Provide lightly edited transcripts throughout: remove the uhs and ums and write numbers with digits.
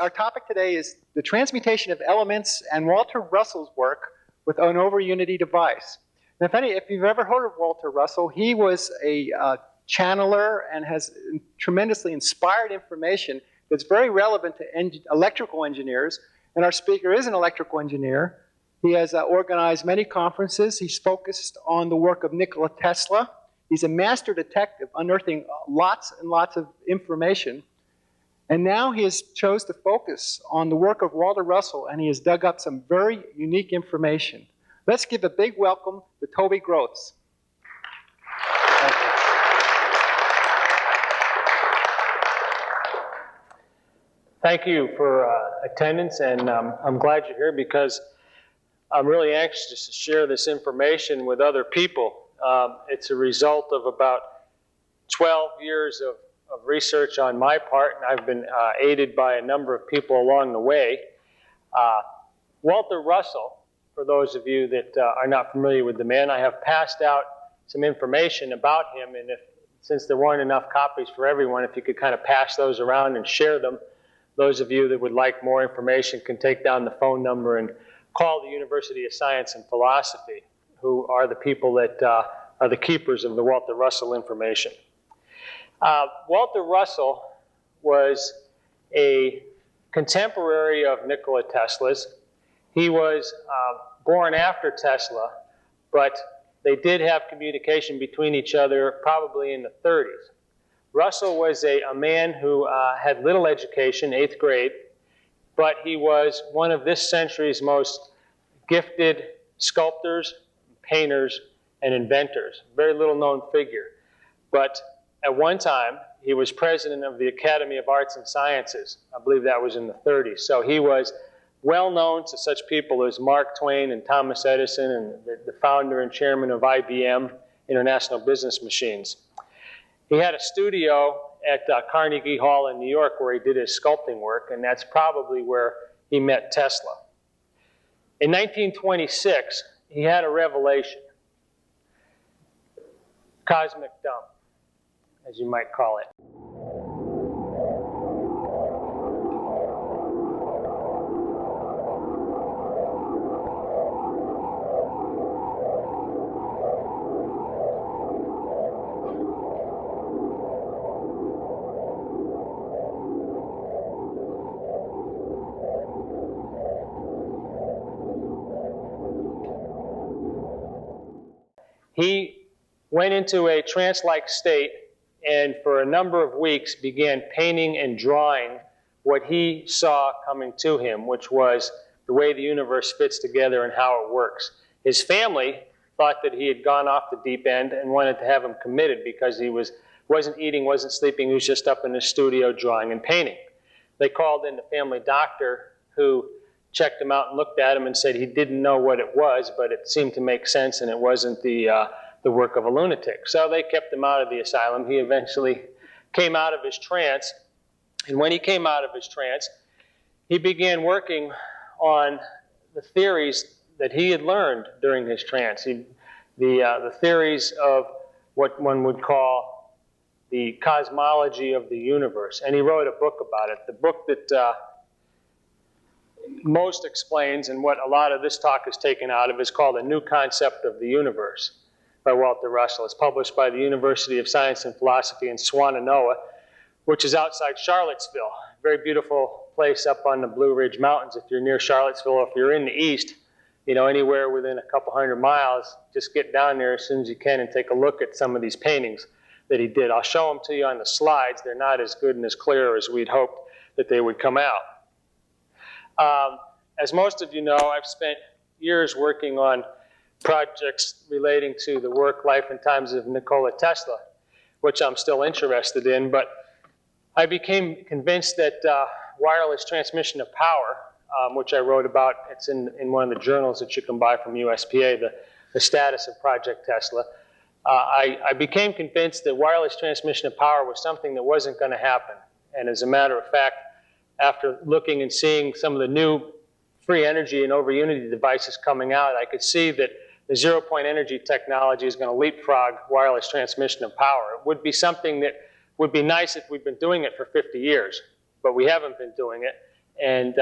Our topic today is the transmutation of elements and Walter Russell's work with an over-unity device. Now, if you've ever heard of Walter Russell, he was a channeler and has tremendously inspired information that's very relevant to electrical engineers. And our speaker is an electrical engineer. He has organized many conferences. He's focused on the work of Nikola Tesla. He's a master detective, unearthing lots and lots of information. And now he has chose to focus on the work of Walter Russell, and he has dug up some very unique information. Let's give a big welcome to Toby Grotz. Thank you. Thank you for attendance, and I'm glad you're here because I'm really anxious to share this information with other people. It's a result of about 12 years of research on my part, and I've been aided by a number of people along the way. Walter Russell, for those of you that are not familiar with the man, I have passed out some information about him, and since there weren't enough copies for everyone, if you could kind of pass those around and share them. Those of you that would like more information can take down the phone number and call the University of Science and Philosophy, who are the people that are the keepers of the Walter Russell information. Walter Russell was a contemporary of Nikola Tesla's. He was born after Tesla, but they did have communication between each other probably in the 30s. Russell was a man who had little education, 8th grade, but he was one of this century's most gifted sculptors, painters, and inventors. Very little known figure. But at one time, he was president of the Academy of Arts and Sciences. I believe that was in the 30s. So he was well known to such people as Mark Twain and Thomas Edison and the founder and chairman of IBM, International Business Machines. He had a studio at Carnegie Hall in New York where he did his sculpting work, and that's probably where he met Tesla. In 1926, he had a revelation. Cosmic dump, as you might call it. He went into a trance-like state and for a number of weeks began painting and drawing what he saw coming to him, which was the way the universe fits together and how it works. His family thought that he had gone off the deep end and wanted to have him committed because he wasn't eating, wasn't sleeping, he was just up in his studio drawing and painting. They called in the family doctor who checked him out and looked at him and said he didn't know what it was, but it seemed to make sense and it wasn't the work of a lunatic. So they kept him out of the asylum. He eventually came out of his trance, and when he came out of his trance, he began working on the theories that he had learned during his trance, the theories of what one would call the cosmology of the universe, and he wrote a book about it. The book that most explains, and what a lot of this talk is taken out of, is called A New Concept of the Universe by Walter Russell. It's published by the University of Science and Philosophy in Swannanoa, which is outside Charlottesville. Very beautiful place up on the Blue Ridge Mountains. If you're near Charlottesville, or if you're in the east, you know, anywhere within a couple hundred miles, just get down there as soon as you can and take a look at some of these paintings that he did. I'll show them to you on the slides. They're not as good and as clear as we'd hoped that they would come out. As most of you know, I've spent years working on projects relating to the work, life, and times of Nikola Tesla, which I'm still interested in, but I became convinced that wireless transmission of power, which I wrote about, it's in one of the journals that you can buy from USPA, the status of Project Tesla. I became convinced that wireless transmission of power was something that wasn't going to happen. And as a matter of fact, after looking and seeing some of the new free energy and over-unity devices coming out, I could see that the zero-point energy technology is going to leapfrog wireless transmission of power. It would be something that would be nice if we'd been doing it for 50 years, but we haven't been doing it. And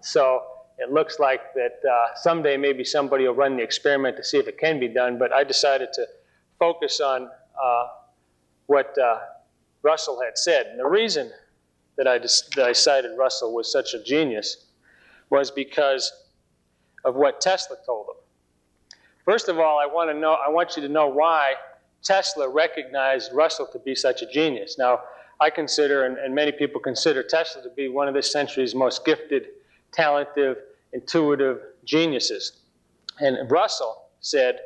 so it looks like that someday maybe somebody will run the experiment to see if it can be done, but I decided to focus on what Russell had said. And the reason that I cited Russell was such a genius was because of what Tesla told him. First of all, I want you to know why Tesla recognized Russell to be such a genius. Now, I consider, and many people consider Tesla to be one of this century's most gifted, talented, intuitive geniuses. And Russell said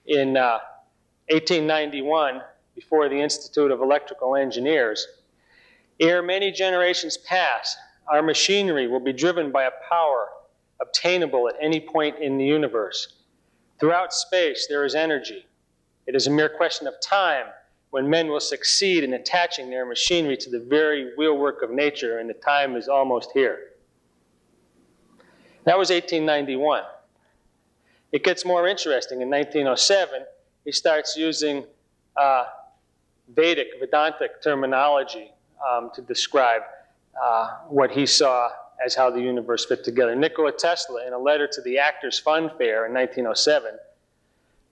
in 1891, before the Institute of Electrical Engineers, ere many generations pass, our machinery will be driven by a power obtainable at any point in the universe. Throughout space, there is energy. It is a mere question of time when men will succeed in attaching their machinery to the very wheelwork of nature, and the time is almost here. That was 1891. It gets more interesting. In 1907, he starts using Vedantic terminology to describe what he saw as how the universe fit together. Nikola Tesla, in a letter to the Actors Fund Fair in 1907,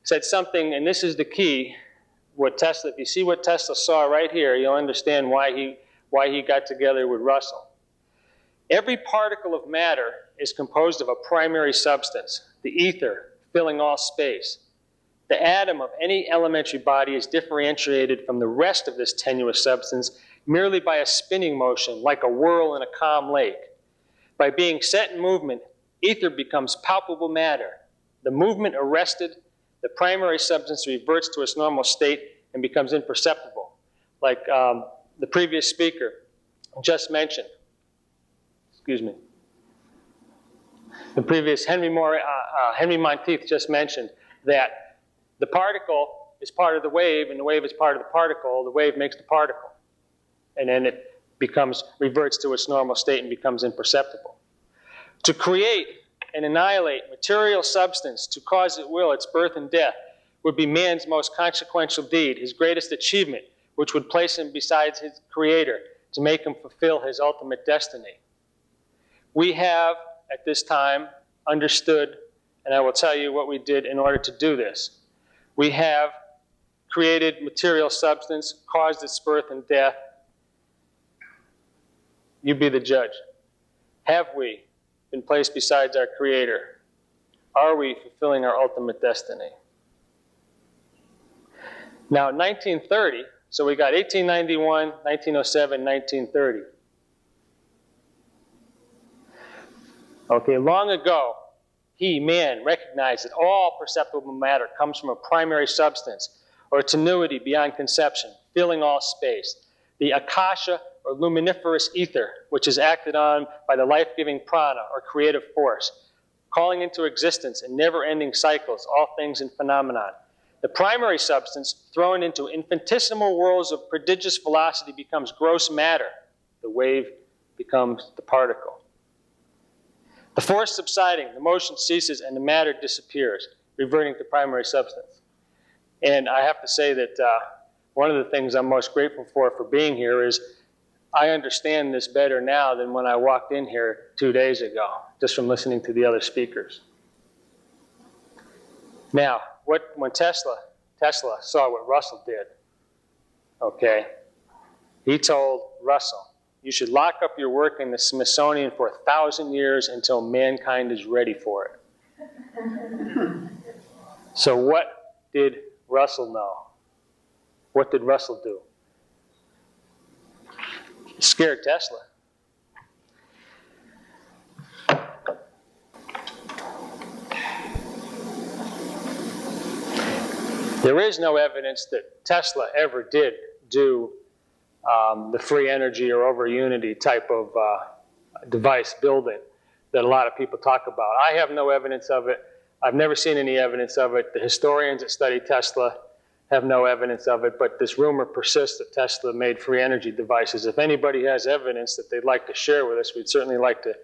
said something, and this is the key, if you see what Tesla saw right here, you'll understand why he got together with Russell. Every particle of matter is composed of a primary substance, the ether, filling all space. The atom of any elementary body is differentiated from the rest of this tenuous substance merely by a spinning motion, like a whirl in a calm lake. By being set in movement, ether becomes palpable matter. The movement arrested, the primary substance reverts to its normal state and becomes imperceptible, like the previous speaker just mentioned. Excuse me. The previous Henry Monteith just mentioned that the particle is part of the wave, and the wave is part of the particle. The wave makes the particle, and then it reverts to its normal state and becomes imperceptible. To create and annihilate material substance, to cause at will its birth and death, would be man's most consequential deed, his greatest achievement, which would place him beside his creator to make him fulfill his ultimate destiny. We have, at this time, understood, and I will tell you what we did in order to do this. We have created material substance, caused its birth and death. You be the judge. Have we been placed beside our Creator? Are we fulfilling our ultimate destiny? Now, 1930, so we got 1891, 1907, 1930. Okay, long ago, man, recognized that all perceptible matter comes from a primary substance, or tenuity beyond conception, filling all space. The akasha, or luminiferous ether, which is acted on by the life-giving prana, or creative force, calling into existence in never-ending cycles all things in phenomenon. The primary substance, thrown into infinitesimal whirls of prodigious velocity, becomes gross matter. The wave becomes the particle. The force subsiding, the motion ceases, and the matter disappears, reverting to primary substance. And I have to say that one of the things I'm most grateful for being here is I understand this better now than when I walked in here 2 days ago, just from listening to the other speakers. Now, when Tesla saw what Russell did, okay, he told Russell, you should lock up your work in the Smithsonian for 1,000 years until mankind is ready for it. So what did Russell know? What did Russell do? It scared Tesla. There is no evidence that Tesla ever did do the free energy or over unity type of device building that a lot of people talk about. I have no evidence of it. I've never seen any evidence of it. The historians that study Tesla have no evidence of it, but this rumor persists that Tesla made free energy devices. If anybody has evidence that they'd like to share with us, we'd certainly like to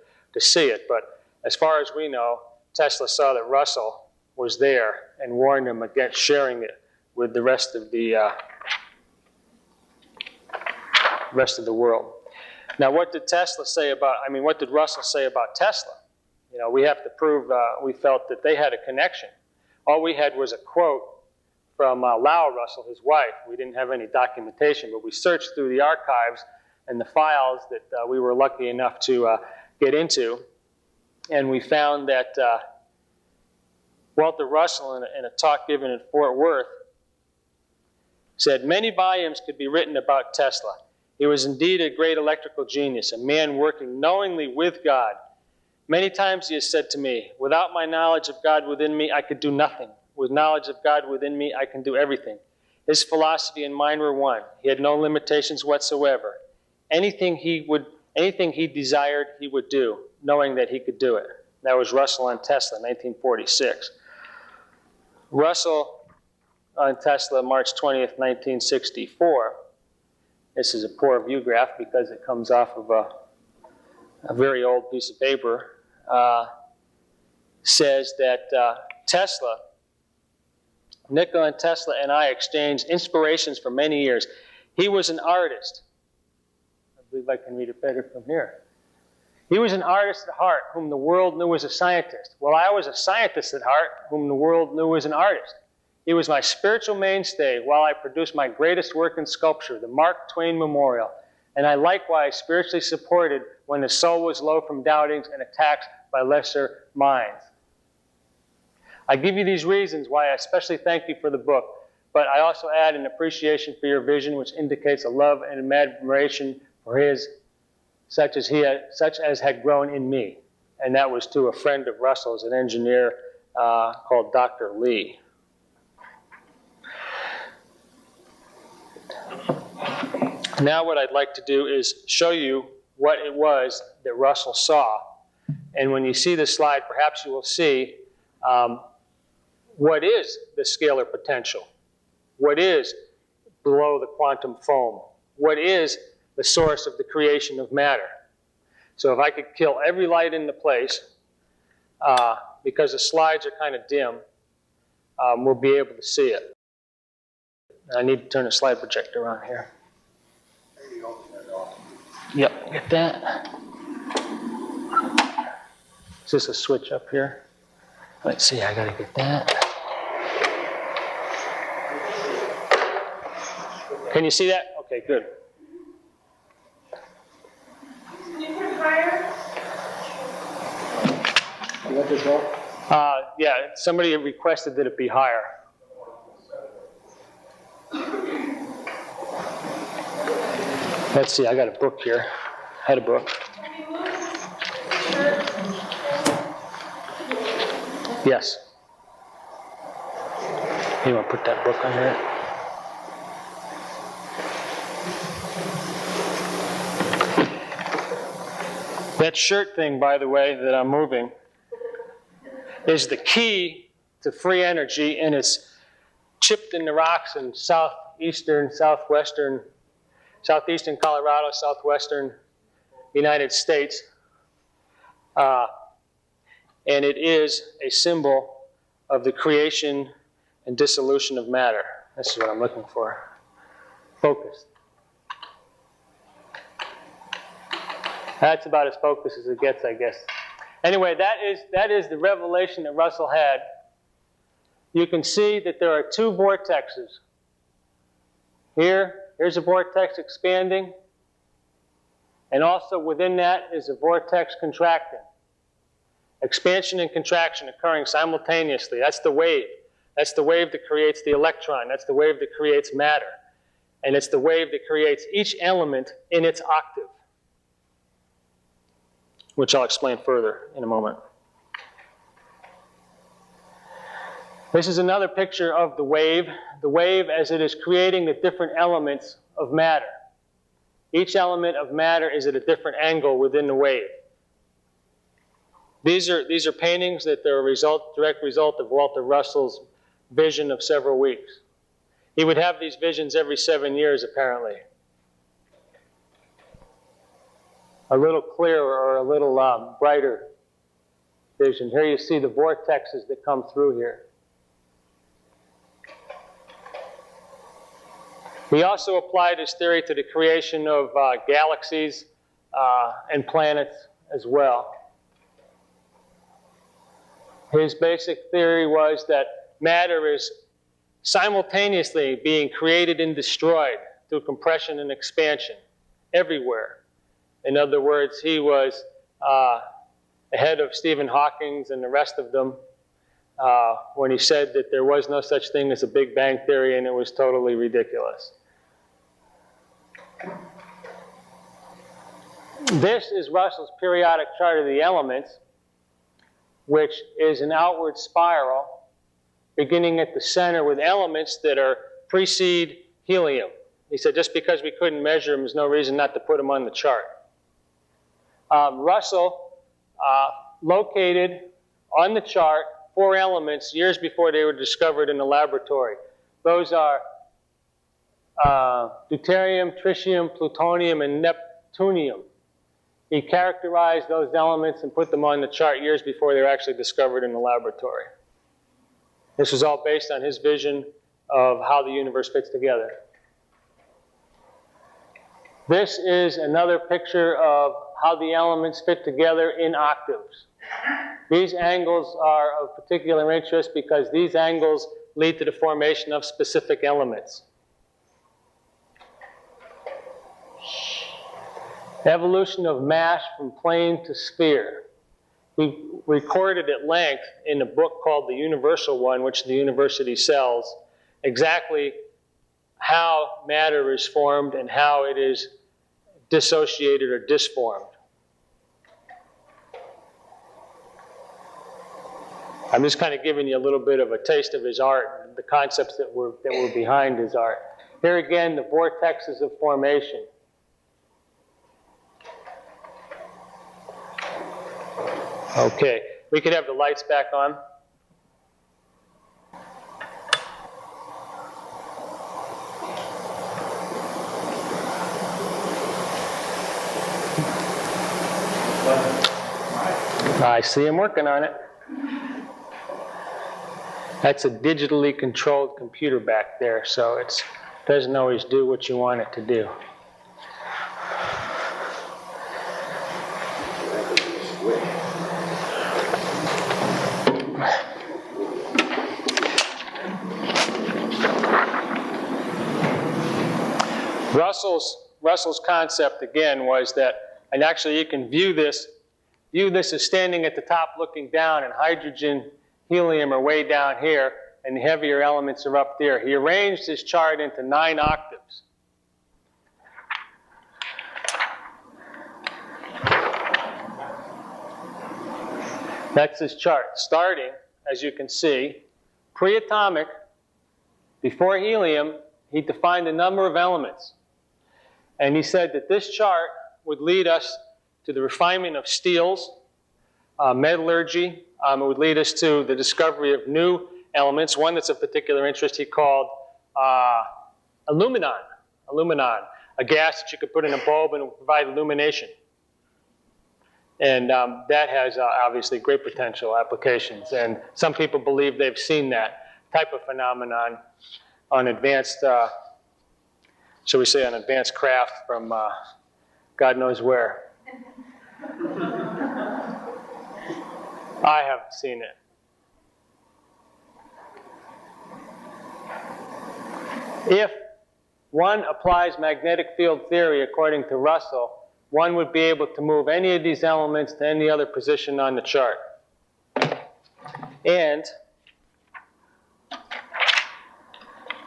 see it. But as far as we know, Tesla saw that Russell was there and warned him against sharing it with the rest of the world. Now, what did Tesla say about, what did Russell say about Tesla? You know, we have to prove, we felt that they had a connection. All we had was a quote from Lau Russell, his wife. We didn't have any documentation, but we searched through the archives and the files that we were lucky enough to get into, and we found that Walter Russell, in a talk given at Fort Worth, said, "Many volumes could be written about Tesla. He was indeed a great electrical genius, a man working knowingly with God. Many times he has said to me, without my knowledge of God within me, I could do nothing. With knowledge of God within me, I can do everything. His philosophy and mine were one. He had no limitations whatsoever. Anything he desired, he would do, knowing that he could do it." That was Russell on Tesla, 1946. Russell on Tesla, March 20th, 1964. This is a poor view graph because it comes off of a very old piece of paper. Says that Nikola Tesla and I exchanged inspirations for many years. He was an artist. I believe I can read it better from here. He was an artist at heart, whom the world knew as a scientist. Well, I was a scientist at heart, whom the world knew as an artist. He was my spiritual mainstay while I produced my greatest work in sculpture, the Mark Twain Memorial. And I likewise spiritually supported when the soul was low from doubtings and attacks by lesser minds. I give you these reasons why I especially thank you for the book, but I also add an appreciation for your vision, which indicates a love and admiration for his, such as had grown in me. And that was to a friend of Russell's, an engineer called Dr. Lee. Now what I'd like to do is show you what it was that Russell saw. And when you see this slide, perhaps you will see what is the scalar potential? What is below the quantum foam? What is the source of the creation of matter? So if I could kill every light in the place, because the slides are kind of dim, we'll be able to see it. I need to turn the slide projector on here. Yep, get that. Is this a switch up here? Let's see, I gotta get that. Can you see that? Okay, good. Can you put it higher? You want this up? Yeah, somebody requested that it be higher. Let's see, I got a book here. I had a book. Yes. You want to put that book on there? That shirt thing, by the way, that I'm moving, is the key to free energy, and it's chipped in the rocks in southeastern Colorado, southwestern United States. And it is a symbol of the creation and dissolution of matter. This is what I'm looking for. Focus. That's about as focused as it gets, I guess. Anyway, that is the revelation that Russell had. You can see that there are two vortexes. Here's a vortex expanding, and also within that is a vortex contracting. Expansion and contraction occurring simultaneously. That's the wave. That's the wave that creates the electron. That's the wave that creates matter. And it's the wave that creates each element in its octave, which I'll explain further in a moment. This is another picture of the wave as it is creating the different elements of matter. Each element of matter is at a different angle within the wave. These are paintings that are a direct result of Walter Russell's vision of several weeks. He would have these visions every 7 years, apparently. A little clearer or a little brighter vision. Here you see the vortexes that come through here. He also applied his theory to the creation of galaxies, and planets as well. His basic theory was that matter is simultaneously being created and destroyed through compression and expansion everywhere. In other words, he was ahead of Stephen Hawking and the rest of them when he said that there was no such thing as a Big Bang theory and it was totally ridiculous. This is Russell's periodic chart of the elements, which is an outward spiral beginning at the center with elements that precede helium. He said just because we couldn't measure them, there's no reason not to put them on the chart. Russell located on the chart 4 elements years before they were discovered in the laboratory. Those are deuterium, tritium, plutonium, and neptunium. He characterized those elements and put them on the chart years before they were actually discovered in the laboratory. This was all based on his vision of how the universe fits together. This is another picture of how the elements fit together in octaves. These angles are of particular interest because these angles lead to the formation of specific elements. Evolution of mass from plane to sphere. He recorded at length in a book called The Universal One, which the university sells, exactly how matter is formed and how it is dissociated or disformed. I'm just kind of giving you a little bit of a taste of his art and the concepts that were behind his art. Here again, the vortexes of formation. Okay, we could have the lights back on. I see him working on it. That's a digitally controlled computer back there, so it doesn't always do what you want it to do. Russell's concept again was that, and actually you can view this as standing at the top looking down, and hydrogen, helium are way down here, and the heavier elements are up there. He arranged his chart into 9 octaves. That's his chart, starting, as you can see, pre-atomic, before helium. He defined a number of elements. And he said that this chart would lead us to the refinement of steels, metallurgy. It would lead us to the discovery of new elements. One that's of particular interest he called aluminon. Aluminon, a gas that you could put in a bulb and it would provide illumination. And that has obviously great potential applications. And some people believe they've seen that type of phenomenon on advanced, shall we say, on advanced craft from God knows where. I haven't seen it. If one applies magnetic field theory according to Russell, one would be able to move any of these elements to any other position on the chart. And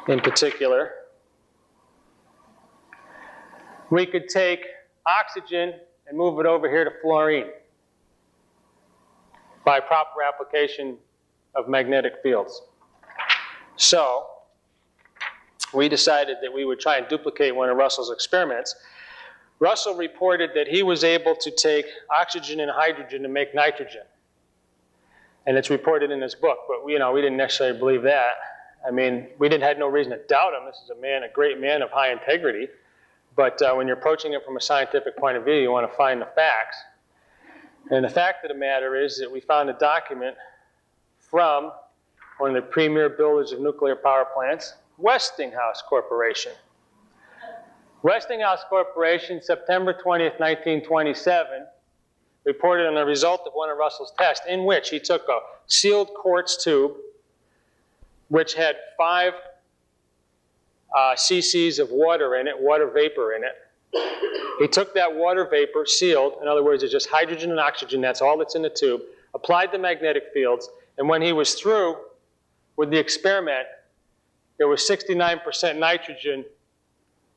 in particular, we could take oxygen and move it over here to fluorine by proper application of magnetic fields. So we decided that we would try and duplicate one of Russell's experiments. Russell reported that he was able to take oxygen and hydrogen to make nitrogen. And it's reported in his book, but we didn't necessarily believe that. I mean, we had no reason to doubt him. This is a great man of high integrity. But when you're approaching it from a scientific point of view, you want to find the facts. And the fact of the matter is that we found a document from one of the premier builders of nuclear power plants, Westinghouse Corporation. Westinghouse Corporation, September 20th, 1927, reported on the result of one of Russell's tests, in which he took a sealed quartz tube, which had 5 cc's of water in it, water vapor in it. He took that water vapor, sealed, in other words, it's just hydrogen and oxygen, that's all that's in the tube, applied the magnetic fields, and when he was through with the experiment, there was 69% nitrogen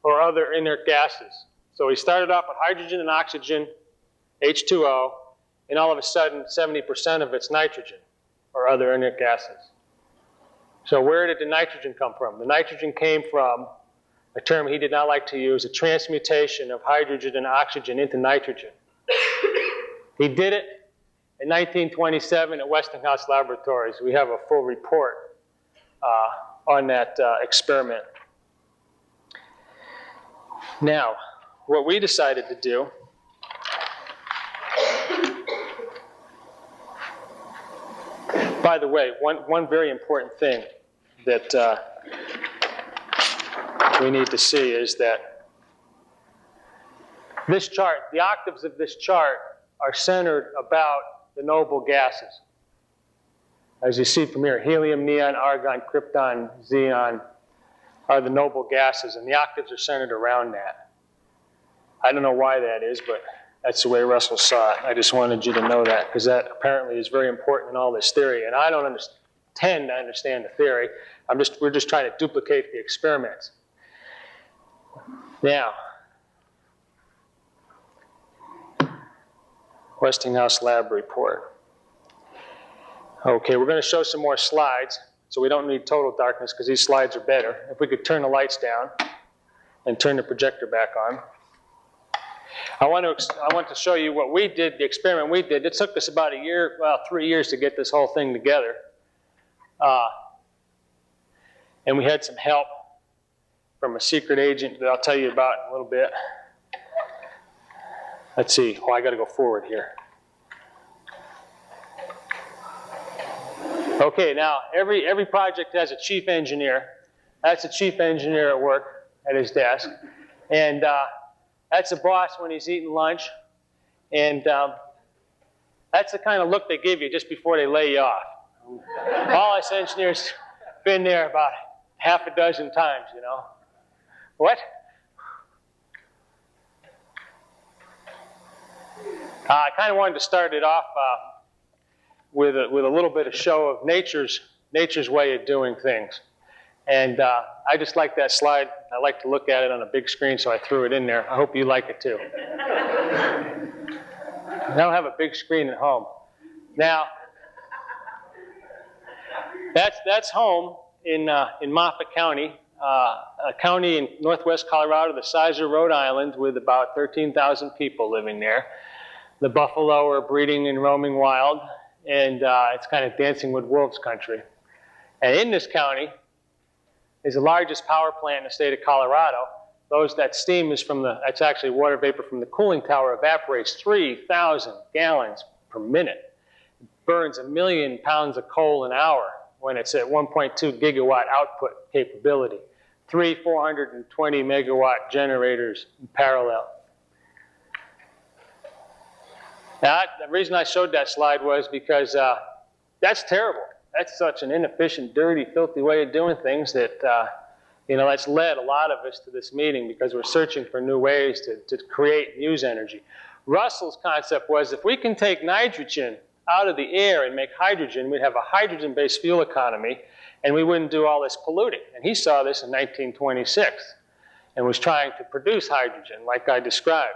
or other inert gases. So he started off with hydrogen and oxygen, H2O, and all of a sudden 70% of it's nitrogen or other inert gases. So where did the nitrogen come from? The nitrogen came from a term he did not like to use, a transmutation of hydrogen and oxygen into nitrogen. He did it in 1927 at Westinghouse Laboratories. We have a full report on that experiment. Now, what we decided to do by the way, one very important thing that we need to see is that this chart, the octaves of this chart are centered about the noble gases. As you see from here, helium, neon, argon, krypton, xenon are the noble gases, and the octaves are centered around that. I don't know why that is, but that's the way Russell saw it. I just wanted you to know that, because that apparently is very important in all this theory, and I don't tend to understand the theory. We're just trying to duplicate the experiments. Now, Westinghouse lab report. Okay, we're going to show some more slides, so we don't need total darkness because these slides are better. If we could turn the lights down and turn the projector back on. I want to show you what we did, the experiment we did. It took us about 3 years to get this whole thing together. And we had some help from a secret agent that I'll tell you about in a little bit. Let's see. Oh, I got to go forward here. Okay, now every project has a chief engineer. That's a chief engineer at work at his desk. And that's the boss when he's eating lunch. And that's the kind of look they give you just before they lay you off. All us engineers been there about half a dozen times, you know. What? I kind of wanted to start it off with a little bit of show of nature's way of doing things. And I just like that slide. I like to look at it on a big screen, so I threw it in there. I hope you like it too. I don't have a big screen at home. Now, that's home in Moffat County, a county in northwest Colorado, the size of Rhode Island, with about 13,000 people living there. The buffalo are breeding and roaming wild, and it's kind of dancing with wolves country. And in this county is the largest power plant in the state of Colorado. That steam is that's actually water vapor from the cooling tower, evaporates 3,000 gallons per minute. It burns 1 million pounds of coal an hour when it's at 1.2 gigawatt output capability. 420 megawatt generators in parallel. Now, the reason I showed that slide was because that's terrible. That's such an inefficient, dirty, filthy way of doing things that, that's led a lot of us to this meeting because we're searching for new ways to create and use energy. Russell's concept was if we can take nitrogen out of the air and make hydrogen, we'd have a hydrogen-based fuel economy, and we wouldn't do all this polluting. And he saw this in 1926 and was trying to produce hydrogen like I described.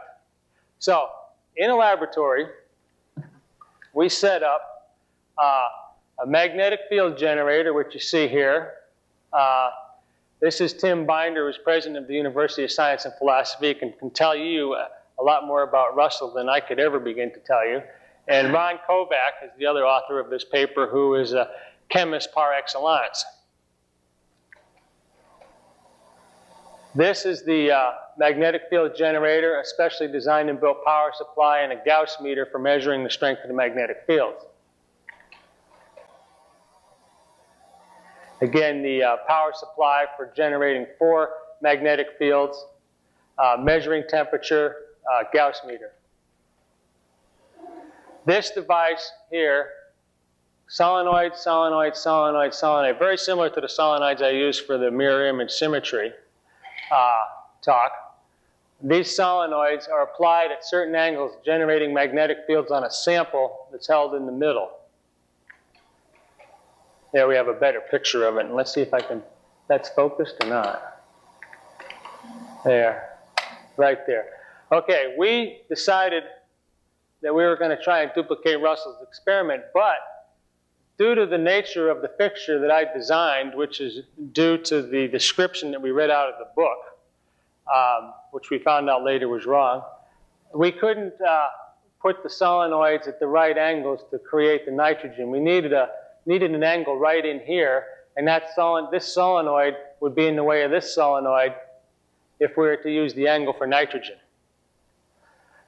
So, in a laboratory, we set up a magnetic field generator, which you see here. This is Tim Binder, who's president of the University of Science and Philosophy, can tell you a lot more about Russell than I could ever begin to tell you. And Ron Kovac is the other author of this paper, who is a chemist par excellence. This is the magnetic field generator, a specially designed and built power supply, and a Gauss meter for measuring the strength of the magnetic fields. Again, the power supply for generating 4 magnetic fields. measuring temperature, Gauss meter. This device here, solenoid, solenoid, solenoid, solenoid, very similar to the solenoids I use for the mirror image symmetry talk. These solenoids are applied at certain angles, generating magnetic fields on a sample that's held in the middle. There we have a better picture of it, and let's see if I can, that's focused or not. There, right there. Okay, we decided that we were going to try and duplicate Russell's experiment, but due to the nature of the fixture that I designed, which is due to the description that we read out of the book, which we found out later was wrong, we couldn't put the solenoids at the right angles to create the nitrogen. We needed an angle right in here, and this solenoid would be in the way of this solenoid if we were to use the angle for nitrogen.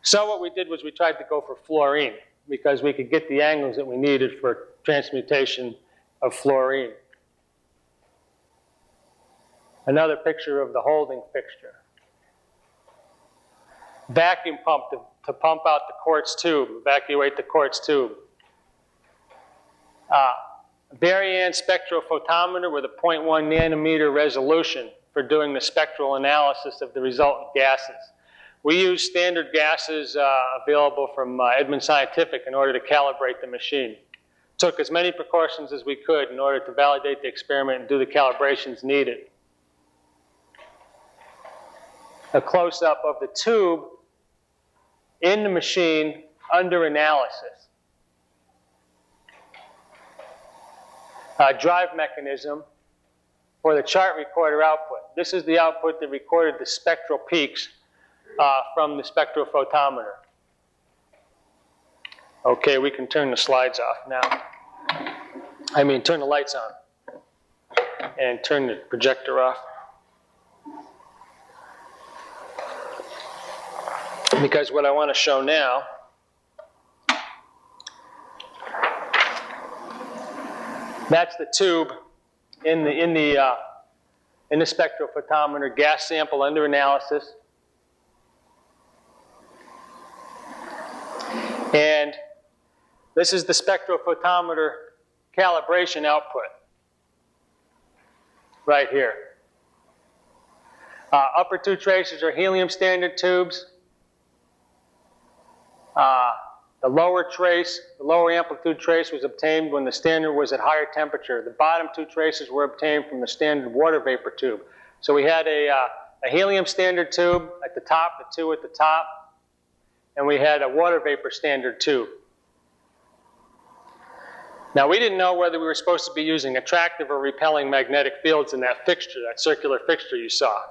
So what we did was we tried to go for fluorine, because we could get the angles that we needed for transmutation of fluorine. Another picture of the holding fixture. Vacuum pump to pump out the quartz tube, evacuate the quartz tube. Varian spectral photometer with a 0.1 nanometer resolution for doing the spectral analysis of the resultant gases. We use standard gases available from Edmund Scientific in order to calibrate the machine. Took as many precautions as we could in order to validate the experiment and do the calibrations needed. A close-up of the tube in the machine under analysis. Drive mechanism for the chart recorder output. This is the output that recorded the spectral peaks from the spectral photometer. Okay, we can turn the slides off now. I mean, turn the lights on and turn the projector off. Because what I want to show now that's the tube in the spectral photometer, gas sample under analysis. And this is the spectral photometer calibration output right here. Upper two traces are helium standard tubes. The lower amplitude trace was obtained when the standard was at higher temperature. The bottom two traces were obtained from the standard water vapor tube. So we had a helium standard tube at the top, the two at the top, and we had a water vapor standard tube. Now we didn't know whether we were supposed to be using attractive or repelling magnetic fields in that fixture, that circular fixture you saw.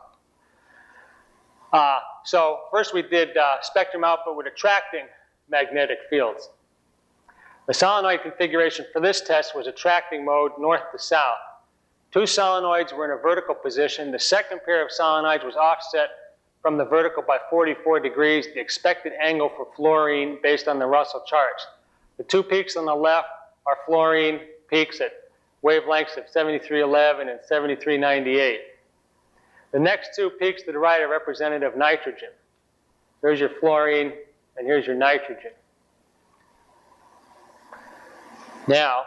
So first we did spectrum output with attracting magnetic fields. The solenoid configuration for this test was attracting mode north to south. Two solenoids were in a vertical position. The second pair of solenoids was offset from the vertical by 44 degrees, the expected angle for fluorine based on the Russell charts. The two peaks on the left are fluorine peaks at wavelengths of 7311 and 7398. The next two peaks to the right are representative of nitrogen. Here's your fluorine, and here's your nitrogen. Now,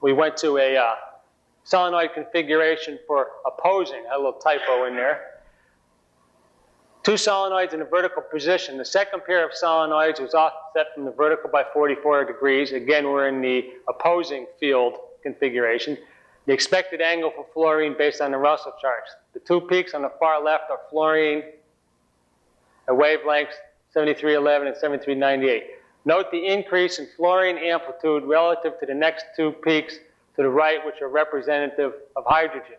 we went to a solenoid configuration for opposing. I had a little typo in there. Two solenoids in a vertical position. The second pair of solenoids was offset from the vertical by 44 degrees. Again, we're in the opposing field configuration. The expected angle for fluorine based on the Russell charts. The two peaks on the far left are fluorine at wavelengths 7311 and 7398. Note the increase in fluorine amplitude relative to the next two peaks to the right, which are representative of hydrogen.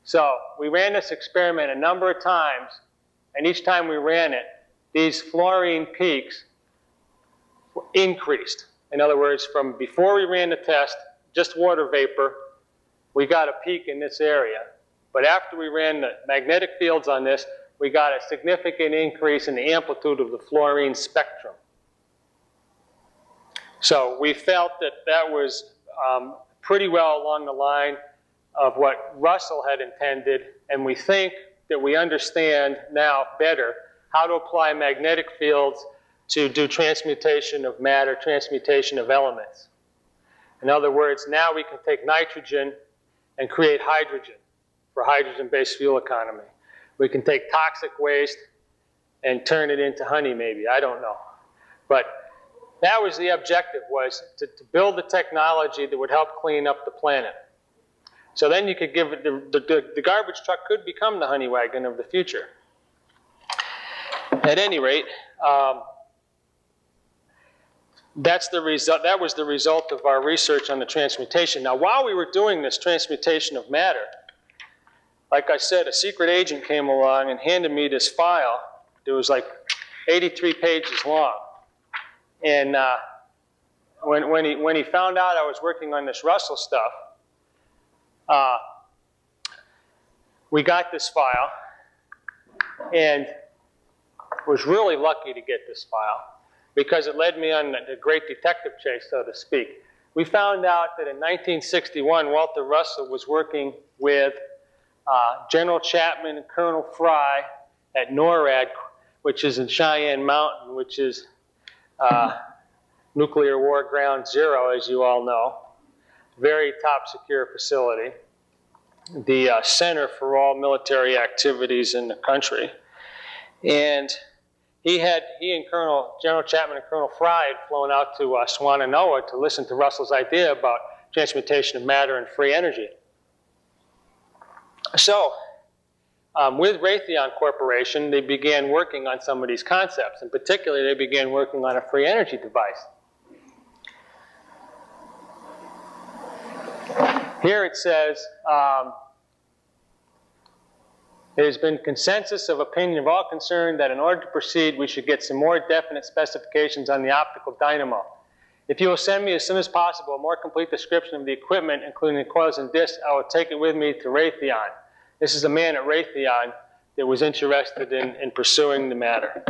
So we ran this experiment a number of times, and each time we ran it, these fluorine peaks increased. In other words, from before we ran the test, just water vapor, we got a peak in this area. But after we ran the magnetic fields on this, we got a significant increase in the amplitude of the fluorine spectrum. So we felt that that was pretty well along the line of what Russell had intended, and we think, that we understand now better how to apply magnetic fields to do transmutation of matter, transmutation of elements. In other words, now we can take nitrogen and create hydrogen for hydrogen-based fuel economy. We can take toxic waste and turn it into honey, maybe. I don't know. But that was the objective, was to build the technology that would help clean up the planet. So then you could give it, the garbage truck could become the honey wagon of the future. At any rate, that's the result. That was the result of our research on the transmutation. Now, while we were doing this transmutation of matter, like I said, a secret agent came along and handed me this file. It was like 83 pages long. And when he found out I was working on this Russell stuff, we got this file, and was really lucky to get this file because it led me on a great detective chase, so to speak. We found out that in 1961, Walter Russell was working with General Chapman and Colonel Fry at NORAD, which is in Cheyenne Mountain, which is nuclear war ground zero, as you all know. Very top secure facility. The center for all military activities in the country. And he and General Chapman and Colonel Fry had flown out to Swannanoa to listen to Russell's idea about transmutation of matter and free energy. So, with Raytheon Corporation, they began working on some of these concepts. In particular, they began working on a free energy device. Here it says, there has been consensus of opinion of all concerned that in order to proceed, we should get some more definite specifications on the optical dynamo. If you will send me as soon as possible a more complete description of the equipment, including the coils and discs, I will take it with me to Raytheon. This is a man at Raytheon that was interested in pursuing the matter.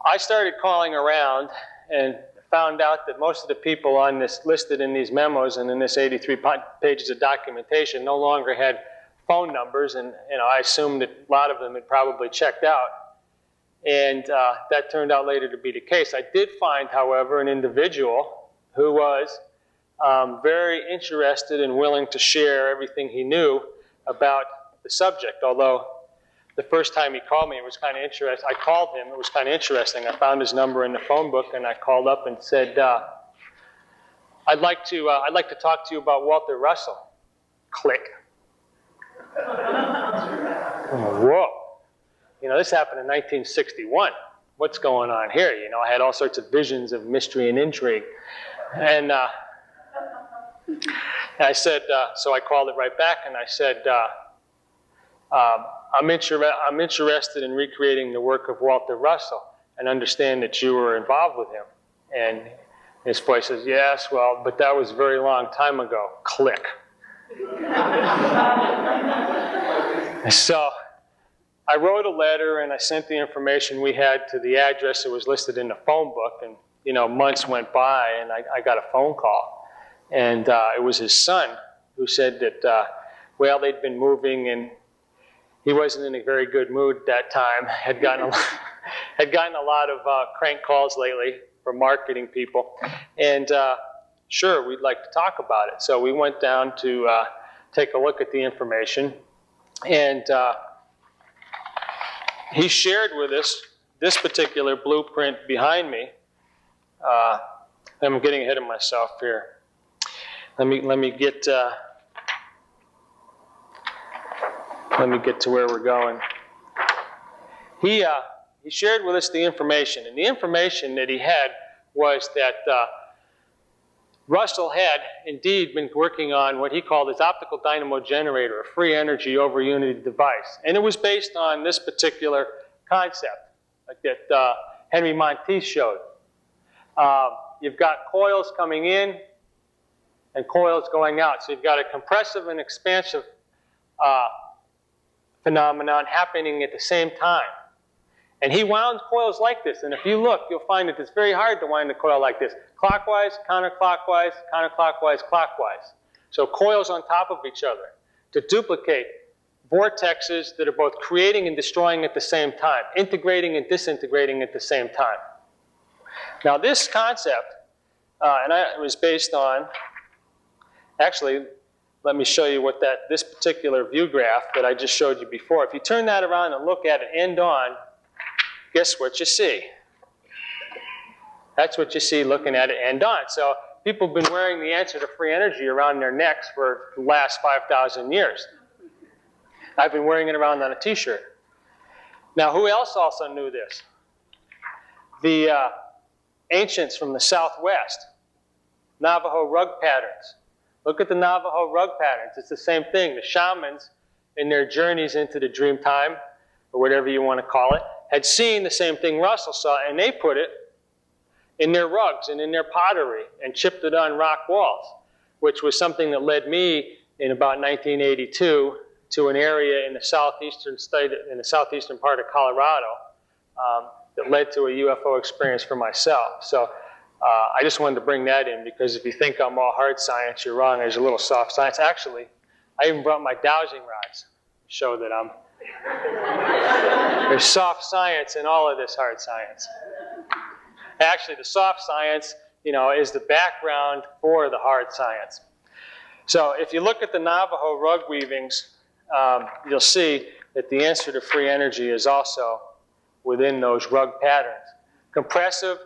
I started calling around and found out that most of the people on this listed in these memos and in this 83 pages of documentation no longer had phone numbers, and I assumed that a lot of them had probably checked out. And that turned out later to be the case. I did find, however, an individual who was very interested and willing to share everything he knew about the subject, although the first time he called me, it was kind of interesting. I called him, it was kind of interesting. I found his number in the phone book, and I called up and said, I'd like to talk to you about Walter Russell. Click. Whoa. You know, this happened in 1961. What's going on here? You know, I had all sorts of visions of mystery and intrigue. And I said, so I called it right back, and I said, I'm interested in recreating the work of Walter Russell and understand that you were involved with him. And his voice says, yes, well, but that was a very long time ago. Click. So I wrote a letter and I sent the information we had to the address that was listed in the phone book, and you know, months went by and I got a phone call, and it was his son who said that well, they'd been moving and he wasn't in a very good mood at that time. Had gotten a lot of crank calls lately from marketing people, and sure, we'd like to talk about it. So we went down to take a look at the information, and he shared with us this particular blueprint behind me. I'm getting ahead of myself here. Let me get to where we're going. He shared with us the information, and the information that he had was that Russell had indeed been working on what he called his Optical Dynamo-Generator, a free energy over unity device. And it was based on this particular concept that Henry Monteith showed. You've got coils coming in and coils going out. So you've got a compressive and expansive phenomenon happening at the same time. And he wound coils like this. And if you look, you'll find that it's very hard to wind a coil like this. Clockwise, counterclockwise, counterclockwise, clockwise. So coils on top of each other to duplicate vortexes that are both creating and destroying at the same time, integrating and disintegrating at the same time. Now this concept, it was based on, actually, let me show you what this particular view graph that I just showed you before. If you turn that around and look at it end on, guess what you see? That's what you see looking at it end on. So people have been wearing the answer to free energy around their necks for the last 5,000 years. I've been wearing it around on a t-shirt. Now, who else also knew this? The ancients from the Southwest, Navajo rug patterns. Look at the Navajo rug patterns. It's the same thing. The shamans, in their journeys into the dream time, or whatever you want to call it, had seen the same thing Russell saw, and they put it in their rugs and in their pottery and chipped it on rock walls, which was something that led me in about 1982 to an area in the southeastern state, in the southeastern part of Colorado, that led to a UFO experience for myself. So I just wanted to bring that in, because if you think I'm all hard science, you're wrong. There's a little soft science. Actually, I even brought my dowsing rods to show that there's soft science in all of this hard science. Actually, the soft science, is the background for the hard science. So if you look at the Navajo rug weavings, you'll see that the answer to free energy is also within those rug patterns. Compressive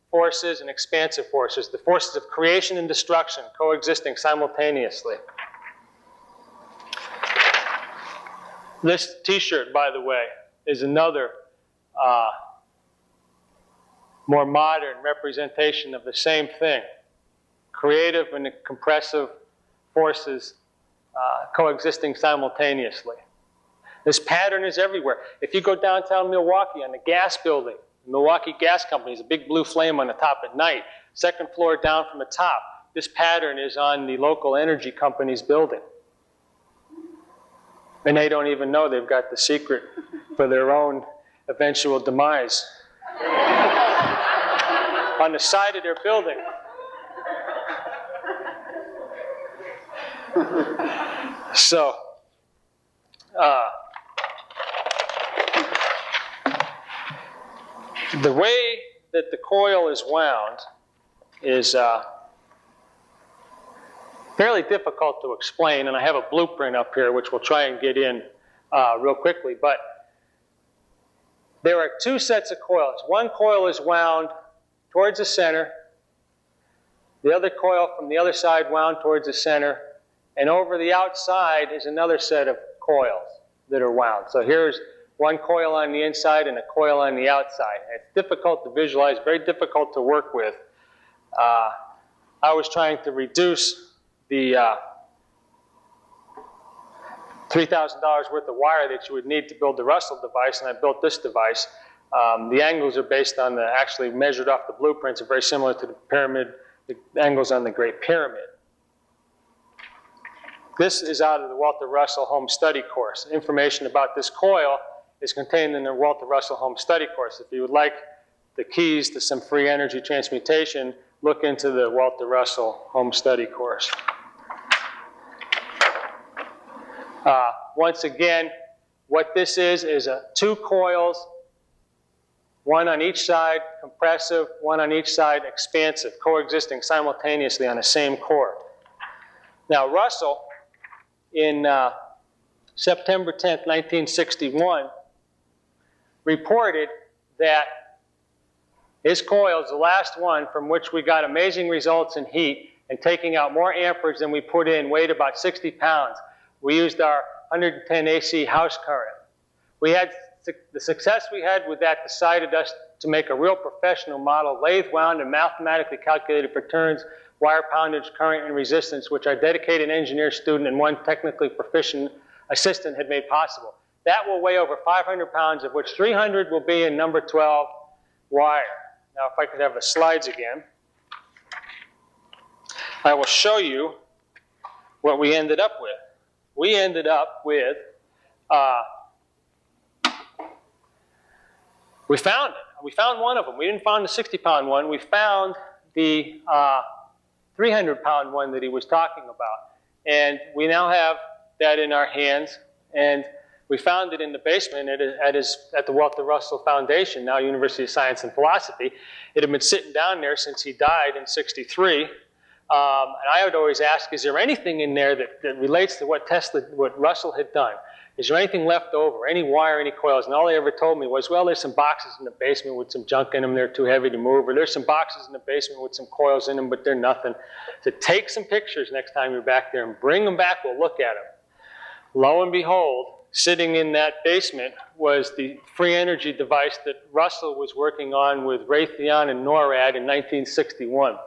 forces and expansive forces, the forces of creation and destruction coexisting simultaneously. This t-shirt, by the way, is another more modern representation of the same thing. Creative and compressive forces coexisting simultaneously. This pattern is everywhere. If you go downtown Milwaukee on the gas building, Milwaukee Gas Company is a big blue flame on the top at night, second floor down from the top. This pattern is on the local energy company's building. And they don't even know they've got the secret for their own eventual demise. On the side of their building. So, the way that the coil is wound is fairly difficult to explain, and I have a blueprint up here which we'll try and get in real quickly. But there are two sets of coils. One coil is wound towards the center, the other coil from the other side wound towards the center, and over the outside is another set of coils that are wound. So here's one coil on the inside and a coil on the outside. It's difficult to visualize, very difficult to work with. I was trying to reduce the $3,000 worth of wire that you would need to build the Russell device, and I built this device. The angles are based on actually measured off the blueprints, are very similar to the pyramid, the angles on the Great Pyramid. This is out of the Walter Russell Home Study course. Information about this coil is contained in the Walter Russell Home Study course. If you would like the keys to some free energy transmutation, look into the Walter Russell Home Study course. Once again, what this is two coils, one on each side compressive, one on each side expansive, coexisting simultaneously on the same core. Now Russell, in September 10th, 1961, reported that his coil is the last one from which we got amazing results in heat and taking out more amperage than we put in, weighed about 60 pounds. We used our 110 AC house current. We had the success we had with that decided us to make a real professional model, lathe wound and mathematically calculated for turns, wire poundage, current, and resistance, which our dedicated engineer student and one technically proficient assistant had made possible. That will weigh over 500 pounds, of which 300 will be in number 12 wire. Now, if I could have the slides again, I will show you what we ended up with. We ended up with, we found it. We found one of them. We didn't find the 60-pound one. We found the 300-pound one that he was talking about. And we now have that in our hands. And we found it in the basement at the Walter Russell Foundation, now University of Science and Philosophy. It had been sitting down there since he died in '63. And I would always ask, is there anything in there that relates to what Russell had done? Is there anything left over, any wire, any coils? And all they ever told me was, well, there's some boxes in the basement with some junk in them. They're too heavy to move. Or there's some boxes in the basement with some coils in them, but they're nothing. So take some pictures next time you're back there and bring them back. We'll look at them. Lo and behold, sitting in that basement was the free energy device that Russell was working on with Raytheon and NORAD in 1961.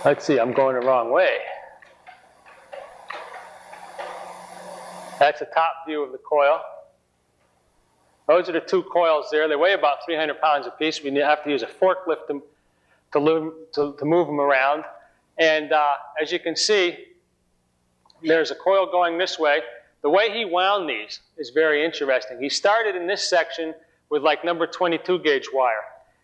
Let's see, I'm going the wrong way. That's a top view of the coil. Those are the two coils there. They weigh about 300 pounds apiece. We have to use a forklift to move them around. And as you can see, there's a coil going this way. The way he wound these is very interesting. He started in this section with like number 22 gauge wire.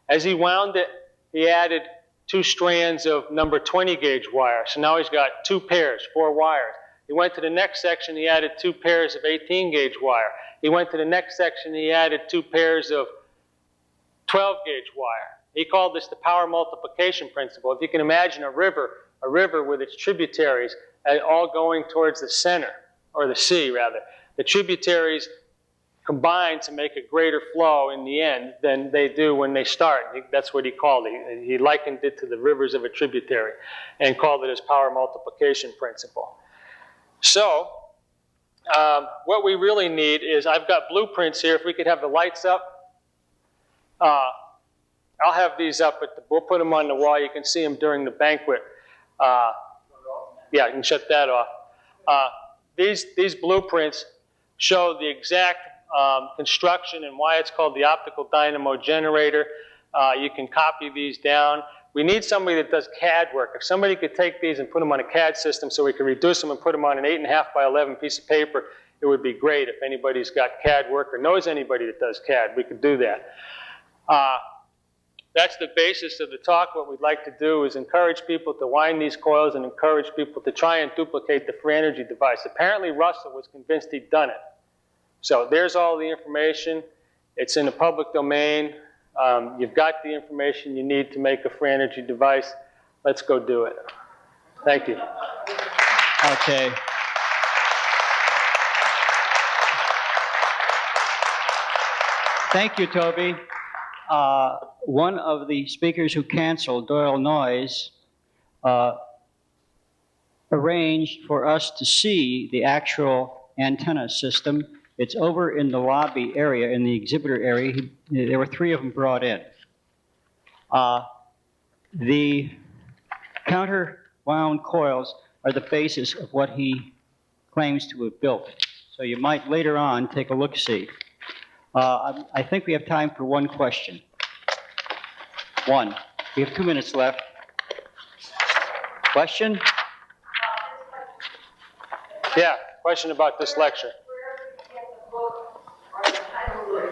As he wound it, he added 2 strands of number 20 gauge wire. So now he's got 2 pairs, 4 wires. He went to the next section, he added 2 pairs of 18 gauge wire. He went to the next section, he added 2 pairs of 12 gauge wire. He called this the power multiplication principle. If you can imagine a river with its tributaries all going towards the center, or the sea rather. The tributaries combine to make a greater flow in the end than they do when they start. That's what he called it. He likened it to the rivers of a tributary and called it his power multiplication principle. So, what we really need is, I've got blueprints here. If we could have the lights up. I'll have these up, we'll put them on the wall. You can see them during the banquet. Yeah, you can shut that off. These blueprints show the exact construction and why it's called the Optical Dynamo-Generator. You can copy these down. We need somebody that does CAD work. If somebody could take these and put them on a CAD system so we could reduce them and put them on an 8.5 by 11 piece of paper, it would be great. If anybody's got CAD work or knows anybody that does CAD, we could do that. That's the basis of the talk. What we'd like to do is encourage people to wind these coils and encourage people to try and duplicate the free energy device. Apparently Russell was convinced he'd done it. So there's all the information. It's in the public domain. You've got the information you need to make a free energy device. Let's go do it. Thank you. Okay. Thank you, Toby. One of the speakers who canceled, Doyle Noyes, arranged for us to see the actual antenna system. It's over in the lobby area, in the exhibitor area. There were 3 of them brought in. The counter-wound coils are the basis of what he claims to have built. So you might later on take a look-see. I think we have time for one question. One. We have 2 minutes left. Question? Yeah, question about this lecture.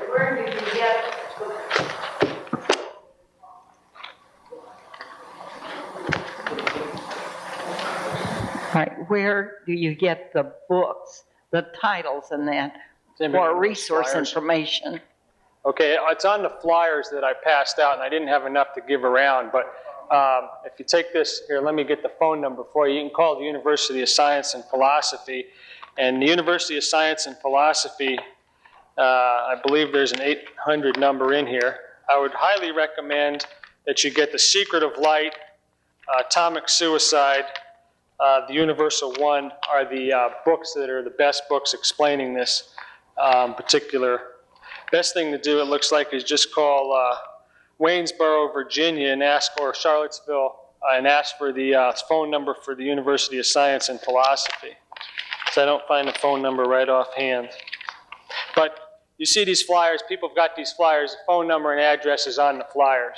Where did you get Right. Where do you get the books, the titles and that, for resource information? Okay, it's on the flyers that I passed out, and I didn't have enough to give around, but if you take this, here, let me get the phone number for you. You can call the University of Science and Philosophy, and the University of Science and Philosophy, I believe there's an 800 number in here. I would highly recommend that you get The Secret of Light, Atomic Suicide, The Universal One are the books that are the best books explaining this particular. Best thing to do, it looks like, is just call Waynesboro, Virginia, and ask, or Charlottesville, and ask for the phone number for the University of Science and Philosophy. So I don't find the phone number right offhand. But you see these flyers, people have got these flyers, the phone number and address is on the flyers.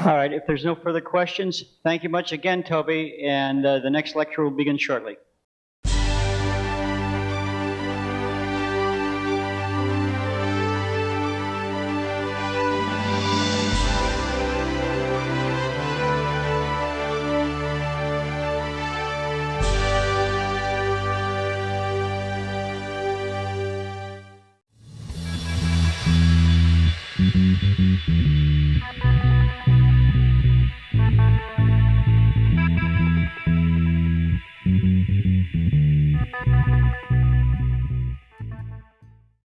All right, if there's no further questions, thank you much again, Toby, and the next lecture will begin shortly.